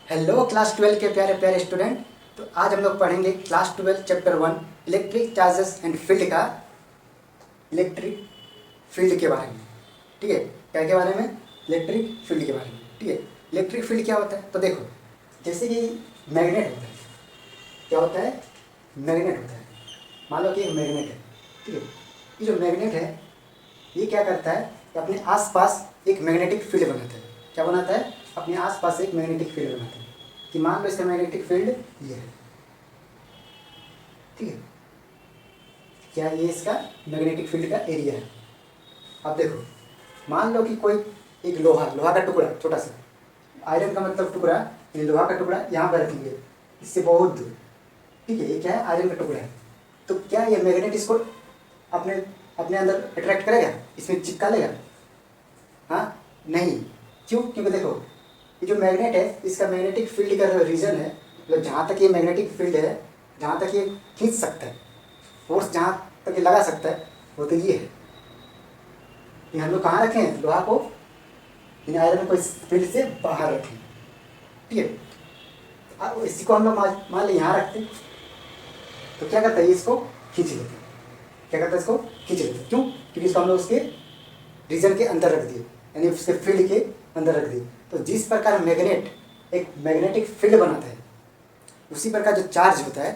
Hello class 12 के प्यारे प्यारे स्टूडेंट। तो आज हम लोग पढ़ेंगे class 12 chapter 1 electric charges and field का इलेक्ट्रिक फील्ड के बारे में। ठीक है, क्या के बारे में? इलेक्ट्रिक फील्ड के बारे में। ठीक है, इलेक्ट्रिक फील्ड क्या होता है? तो देखो, जैसे कि मैग्नेट होता है। क्या होता है? मैग्नेट होता है। मान लो कि एक मैग्नेट है। ठीक है, ये जो मैग्नेट है ये क्या करता है कि अपने आसपास एक मैग्नेटिक फील्ड बनाता है। क्या बनाता है? अपने आसपास एक मैग्नेटिक फील्ड बनाता है। कि मान लो इसका मैग्नेटिक फील्ड ये है। ठीक है, क्या ये इसका मैग्नेटिक फील्ड का एरिया है। अब देखो, मान लो कि कोई एक लोहा का टुकड़ा, छोटा सा आयरन का मतलब टुकड़ा, ये लोहा का टुकड़ा यहाँ पर रखेंगे इससे बहुत दूर। ठीक है, ये क्या है? आयरन का टुकड़ा है। तो क्या ये मैग्नेट इसको अपने अपने अंदर अट्रैक्ट करेगा, इसमें चिपका लेगा? हाँ, नहीं। क्यों? क्योंकि देखो, ये जो मैग्नेट है इसका मैग्नेटिक फील्ड का रीजन है, मतलब जहाँ तक ये मैग्नेटिक फील्ड है, जहाँ तक ये खींच सकता है, फोर्स जहाँ तक ये लगा सकता है, वो तो ये है। ये हम लोग कहाँ रखें हैं? लोहा को, इन आयरन को इस फील्ड से बाहर रखें। ठीक है, अब इसी को हम लोग मान ली यहाँ रखते हैं, तो क्या करता है? ये इसको खींच लेते हैं। क्या करता है? इसको खींच लेते हैं। क्यों? क्योंकि इसको हम लोग उसके रीजन के अंदर रख दिए, यानी उसके फील्ड के अंदर रख दिए। तो जिस प्रकार मैग्नेट एक मैग्नेटिक फील्ड बनाता है, उसी प्रकार जो चार्ज होता है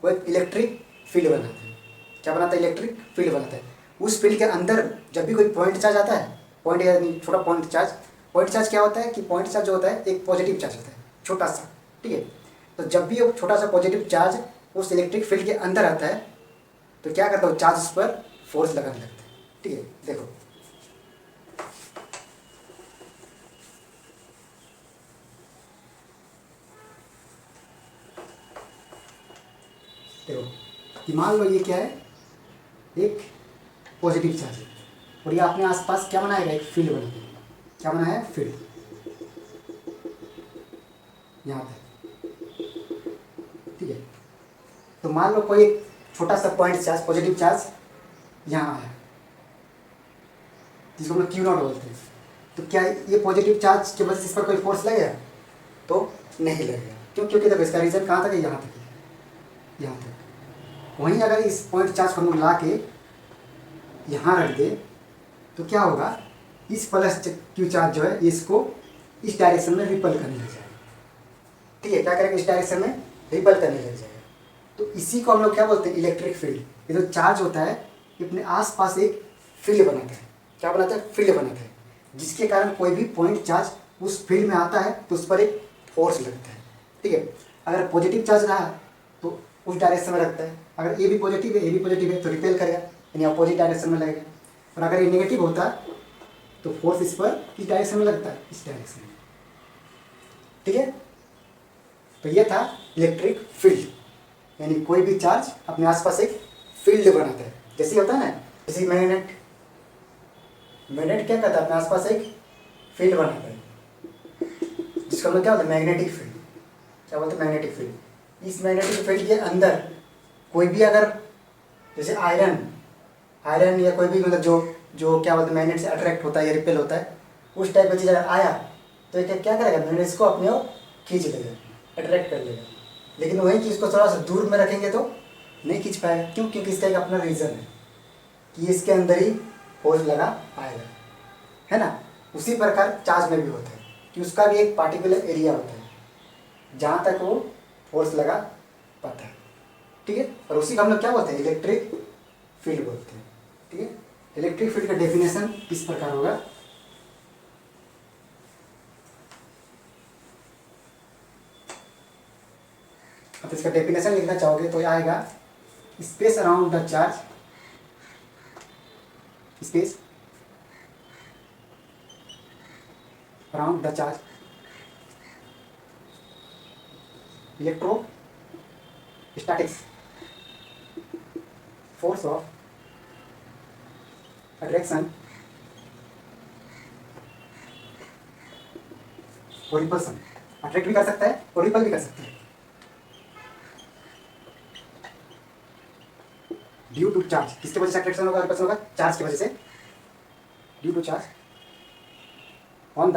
वो एक इलेक्ट्रिक फील्ड बनाता है। क्या बनाता है? इलेक्ट्रिक फील्ड बनाता है। उस फील्ड के अंदर जब भी कोई पॉइंट चार्ज आता है, पॉइंट यानी छोटा पॉइंट चार्ज क्या होता है कि पॉइंट चार्ज जो होता है एक पॉजिटिव चार्ज होता है, छोटा सा। ठीक है, तो जब भी वो छोटा सा पॉजिटिव चार्ज उस इलेक्ट्रिक फील्ड के अंदर आता है, तो क्या करता है? वो चार्ज उस पर फोर्स लगाने लगता है। ठीक है, देखो, देखो कि मान लो ये क्या है? एक पॉजिटिव चार्ज है, और ये अपने आसपास क्या बनाएगा? एक फील्ड बनाएगा। क्या बना है? फील्ड। यहाँ पे। ठीक है, तो मान लो कोई एक छोटा सा पॉइंट चार्ज, पॉजिटिव चार्ज यहाँ है, जिसको हम लोग क्यू नॉट बोलते हैं। तो क्या ये पॉजिटिव चार्ज की वजह से इस पर कोई फोर्स लगेगा? तो नहीं लगेगा। क्यों? क्योंकि देखो इसका रीजन कहाँ तक है? यहाँ तक है, यहाँ तक। वहीं अगर इस पॉइंट चार्ज को हम लोग ला के यहाँ रख दे, तो क्या होगा? इस प्लस क्यू चार्ज जो है इसको इस डायरेक्शन में रिपल करने लग जाएगा। ठीक है, क्या करेंगे? इस डायरेक्शन में रिपल करने लग जाएगा। तो इसी को हम लोग क्या बोलते हैं? Electric field. ये जो चार्ज होता है ये अपने आसपास एक फील्ड बनाता है। क्या बनाता है? फील्ड बनाता है, जिसके कारण कोई भी पॉइंट चार्ज उस फील्ड में आता है तो उस पर एक फोर्स लगता है। ठीक है, अगर पॉजिटिव चार्ज रहा तो उस डायरेक्शन में रखता है, अगर ए भी पॉजिटिव है, ए भी पॉजिटिव है, तो रिपेल करेगा, यानी अपोजिट डायरेक्शन में लगेगा। और अगर ये नेगेटिव होता तो फोर्स इस पर किस डायरेक्शन में लगता है? इस डायरेक्शन में। ठीक है, तो ये था इलेक्ट्रिक फील्ड, यानी कोई भी चार्ज अपने आसपास एक फील्ड बनाता है। जैसे होता है ना, जैसे मैग्नेट क्या करता है? अपने आसपास एक फील्ड बनाता है, जिसको हम लोग क्या बोलते हैं? Magnetic field. क्या बोलते हैं? Magnetic field. इस मैग्नेटिक फील्ड के अंदर कोई भी अगर, जैसे आयरन या कोई भी मतलब जो जो क्या बोलते हैं, मैग्नेट से अट्रैक्ट होता है या रिपेल होता है, उस टाइप का चीज़ अगर आया तो ये क्या करेगा? मैग्नेट इसको अपने ओर खींच लेगा, अट्रैक्ट कर लेगा। लेकिन वही चीज़ को थोड़ा सा दूर में रखेंगे तो नहीं खींच पाएगा। क्यों? क्योंकि इसका एक अपना रीज़न है कि इसके अंदर ही फोर्स लगा पाएगा, है ना। उसी प्रकार चार्ज में भी होता है कि उसका भी एक पार्टिकुलर एरिया होता है जहाँ तक वो फोर्स लगा पाता है। ठीक है, और उसी को हम लोग क्या बोलते हैं? इलेक्ट्रिक फील्ड बोलते हैं। ठीक है, इलेक्ट्रिक फील्ड का डेफिनेशन इस प्रकार होगा। अब इसका डेफिनेशन लिखना चाहोगे तो आएगा space around the charge, space around the charge, electrostatics, force of attraction और रिपल्सन। अट्रैक्ट भी कर सकता है और रिपल भी कर सकता है। ड्यू टू चार्ज, किसके वजह से अट्रैक्शन होगा, रिपल्सन होगा? चार्ज की वजह से। Due to charge on the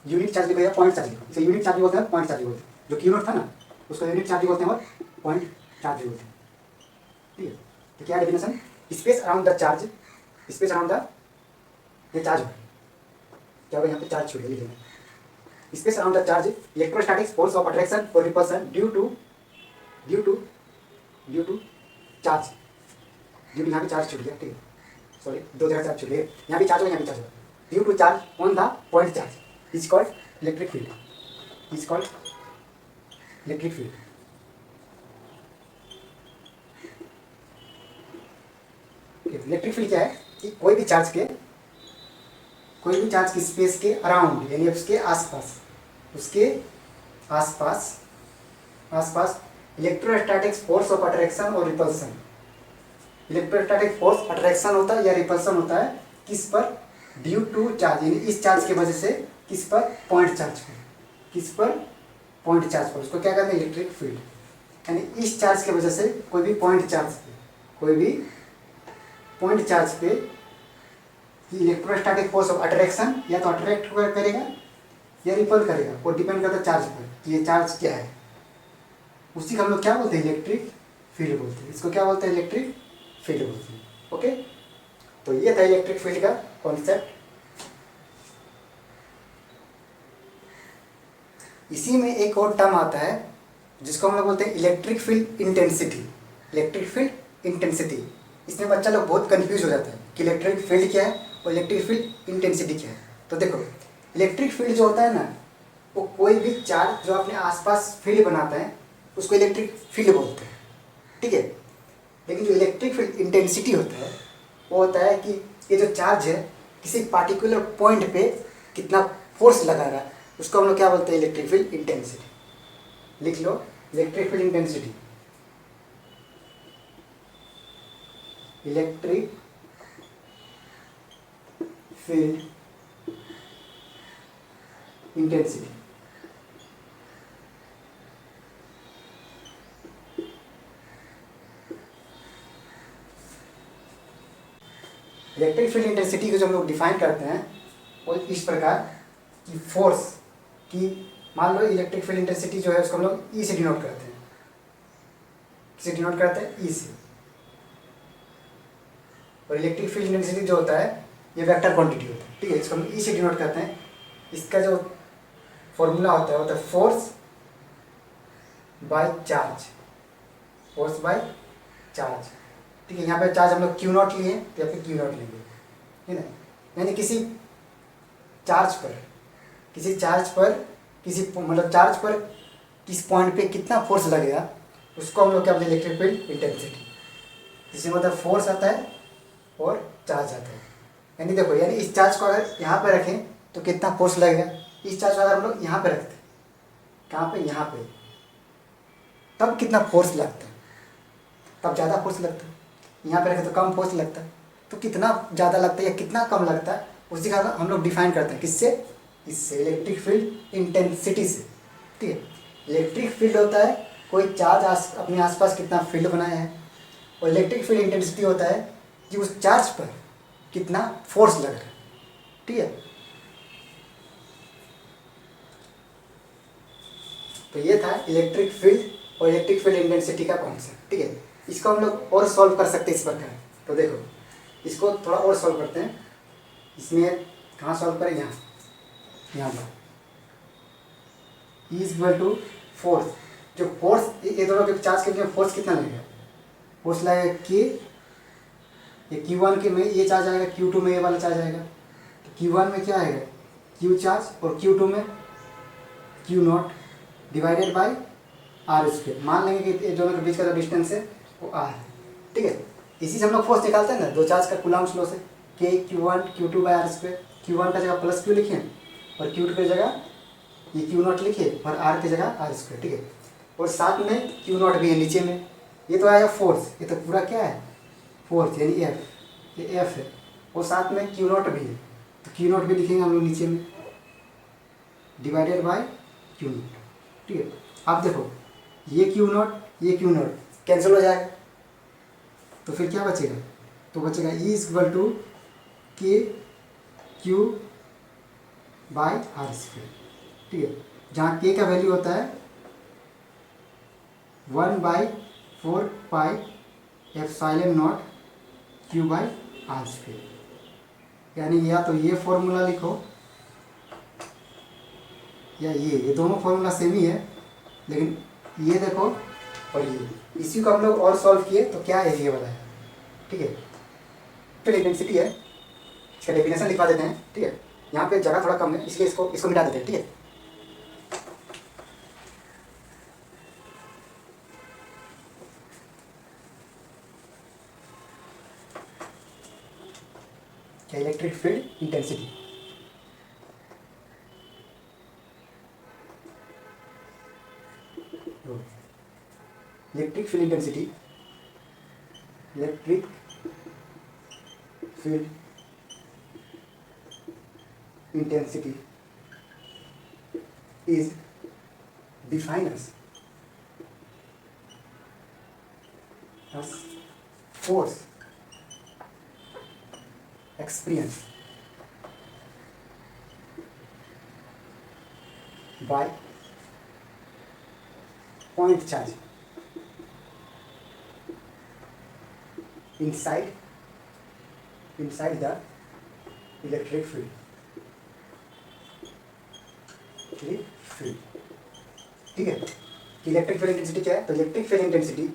unit charge लिखो या पॉइंट चार्ज लिखो, इसे यूनिट चार्ज भी बोलते हैं, पॉइंट चार्ज भी बोलते हैं। जो क्यू नॉट था ना उसको यूनिट चार्ज भी बोलते हैं और पॉइंट चार्ज भी बोलते हैं, ठीक है। तो क्या definition, space around the charge, space around the, ये चार्ज क्या होगा यहाँ पे चार्ज छूट गया, space around the charge electrostatic force of attraction और repulsion due to charge, due to यहाँ पे चार्ज छूट गया, ठीक है, सॉरी दो जगह चार्ज छूट गया, यहाँ भी चार्ज होगा यहाँ भी चार्ज होगा, due to charge on the point charge is called electric field, is called electric field. Electric field क्या है कि कोई भी चार्ज की स्पेस के अराउंड यानी उसके आसपास इलेक्ट्रोस्टैटिक फोर्स ऑफ अट्रैक्शन और रिपल्सन, इलेक्ट्रोस्टैटिक फोर्स अट्रैक्शन होता है या रिपल्सन होता है किस पर, ड्यू टू चार्ज यानी इस चार्ज की वजह से, किस पर, पॉइंट चार्ज पर, किस पर, पॉइंट चार्ज पर, उसको क्या कहते हैं इलेक्ट्रिक फील्ड। यानी इस चार्ज की वजह से कोई भी पॉइंट चार्ज पे इलेक्ट्रोस्टैटिक फोर्स ऑफ अट्रैक्शन या तो अट्रैक्ट करेगा या रिपल करेगा, वो डिपेंड करता है चार्ज पर कि ये चार्ज क्या है, उसी को हम लोग क्या बोलते हैं इलेक्ट्रिक फील्ड बोलते हैं, इसको क्या बोलते हैं इलेक्ट्रिक फील्ड बोलते हैं। ओके, तो ये था इलेक्ट्रिक फील्ड का कॉन्सेप्ट। इसी में एक और टर्म आता है जिसको हम लोग बोलते हैं electric field intensity, electric field intensity. इसमें बच्चा लोग बहुत कंफ्यूज हो जाता है कि इलेक्ट्रिक फील्ड क्या है और इलेक्ट्रिक फील्ड इंटेंसिटी क्या है। तो देखो इलेक्ट्रिक फील्ड जो होता है ना, वो कोई भी चार्ज जो अपने आसपास फील्ड बनाता है उसको इलेक्ट्रिक फील्ड बोलते हैं, ठीक है। लेकिन जो इलेक्ट्रिक फील्ड इंटेंसिटी होता है वो होता है कि ये जो चार्ज है किसी पार्टिकुलर पॉइंट पे कितना फोर्स लगा रहा है, उसको हम लोग क्या बोलते हैं इलेक्ट्रिक फील्ड इंटेंसिटी। लिख लो electric field intensity, electric field intensity. Electric field intensity को जो हम लोग डिफाइन करते हैं वो इस प्रकार कि फोर्स की, मान लो इलेक्ट्रिक फील्ड इंटेंसिटी जो है उसको हम लोग ई से डिनोट करते हैं, किसे डिनोट करते हैं, ई से। और इलेक्ट्रिक फील्ड इंटेंसिटी जो होता है ये वेक्टर क्वांटिटी होता है, ठीक है, इसको हम ई से डिनोट करते हैं। इसका जो फॉर्मूला होता है force by charge, force by charge, ठीक है। यहाँ पे चार्ज हम लोग क्यू नॉट लिए या फिर क्यू नॉट लेंगे, ठीक है। यानी किसी चार्ज पर मतलब चार्ज पर किस पॉइंट पे कितना फोर्स लगेगा उसको हम लोग क्या बोलते हैं इलेक्ट्रिक फील्ड इंटेंसिटी, जिसमें मतलब फोर्स आता है और चार्ज आता है। यानी देखो, यानी इस चार्ज को अगर यहाँ पे रखें तो कितना फोर्स लगेगा, इस चार्ज को अगर हम लोग यहाँ पे रखते हैं, कहाँ पे, यहाँ पे, तब कितना फोर्स लगता है, तब ज़्यादा फोर्स लगता है। यहाँ पे रखें तो कम फोर्स लगता है, तो कितना ज़्यादा लगता है या कितना कम लगता है उसी का हम लोग डिफाइन करते हैं, किससे, इससे, इलेक्ट्रिक फील्ड इंटेंसिटी से, ठीक है। इलेक्ट्रिक फील्ड होता है कोई चार्ज अपने आसपास कितना फील्ड बनाया है, और इलेक्ट्रिक फील्ड इंटेंसिटी होता है कि उस चार्ज पर कितना फोर्स लग रहा है, ठीक है। तो ये था इलेक्ट्रिक फील्ड और इलेक्ट्रिक फील्ड इंटेंसिटी का कॉन्सेप्ट, ठीक है। इसको हम लोग और सॉल्व कर सकते हैं इस प्रकार। तो देखो इसको थोड़ा और सॉल्व करते हैं। इसमें कहाँ सॉल्व करें, यहाँ पर E इक्वल टू फोर्स, जो फोर्स ये दोनों के चार्ज के लिए फोर्स कितना लगेगा, फोर्स लगेगा कि ये Q1 के में ये चार्ज आएगा, Q2 में ये वाला चार्ज आएगा। तो Q1 में क्या आएगा, Q चार्ज, और Q2 में Q naught divided by R square. मान लेंगे कि दोनों के बीच का जो डिस्टेंस है वो आर है, ठीक है। इसी से हम लोग फोर्स निकालते हैं ना दो चार्ज का कूलम्ब्स लॉ से, के Q1 Q2 by R square. Q1 का जगह प्लस Q लिखें और Q2 की जगह ये Q नॉट लिखिए और R की जगह आर स्क्वायर, ठीक है। और साथ में Q नॉट भी है नीचे में, ये तो आएगा फोर्स, ये तो पूरा क्या है फोर्स यानी F, ये F है, और साथ में Q नॉट भी है, तो Q नॉट भी लिखेंगे हम लोग नीचे में डिवाइडेड बाय Q नॉट, ठीक है। आप देखो ये Q नॉट कैंसिल हो जाएगा, तो फिर क्या बचेगा, तो बचेगा E इक्वल टू के Q बाय आर स्क्वायर, ठीक है, जहाँ के का वैल्यू होता है 1/4πε0 Q/r²। यानी या तो ये फॉर्मूला लिखो या ये दोनों फॉर्मूला सेम ही है, लेकिन ये देखो और ये, इसी को हम लोग और सॉल्व किए तो क्या एरिया बताया, ठीक है। फिर इंटेंसिटी है, इसका डेफिनेशन लिखवा देते हैं, ठीक है। यहाँ पे जगह थोड़ा कम है इसलिए इसको मिटा देते हैं, ठीक है। क्या electric field intensity, electric field intensity, electric field intensity is defined as force experienced by point charge inside the electric field, ठीक है। इलेक्ट्रिक फील्ड इंटेंसिटी क्या है, तो electric field intensity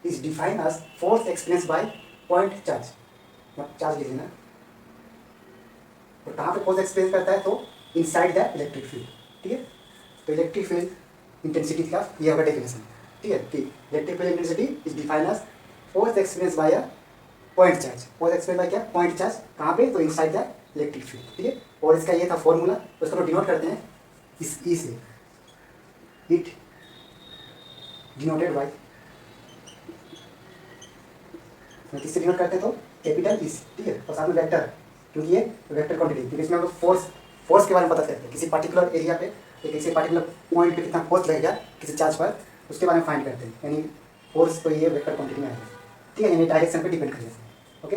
is defined as force experience by point charge, charge लीजिए ना, तो कहाँ पे फोर्स एक्सपीरियंस करता है, तो इनसाइड द इलेक्ट्रिक फील्ड, ठीक है। तो इलेक्ट्रिक फील्ड इंटेंसिटी का ये होगा डेफिनेशन, ठीक है, कि electric field intensity is defined as force experience by a point charge, force experience by क्या, पॉइंट चार्ज, कहाँ पे, तो इनसाइड द इलेक्ट्रिक फील्ड, ठीक है। और इसका ये था फॉर्मूला, उसको तो डिनोट करते हैं इस ई से, इट डिनोटेड बाय, किससे डिनोट करते हैं, तो कैपिटल ई से, ठीक है, और साथ में वेक्टर, क्योंकि ये वेक्टर क्वांटिटी, क्योंकि इसमें हम लोग फोर्स के बारे में पता करते हैं, किसी पर्टिकुलर एरिया पे या किसी पर्टिकुलर पॉइंट पे कितना फोर्स लगेगा किसी चार्ज पर, उसके बारे में फाइंड करते हैं, यानी फोर्स तो ये वेक्टर क्वांटिटी में आएगा, ठीक है, यानी डायरेक्शन पे डिपेंड करेगा, ओके।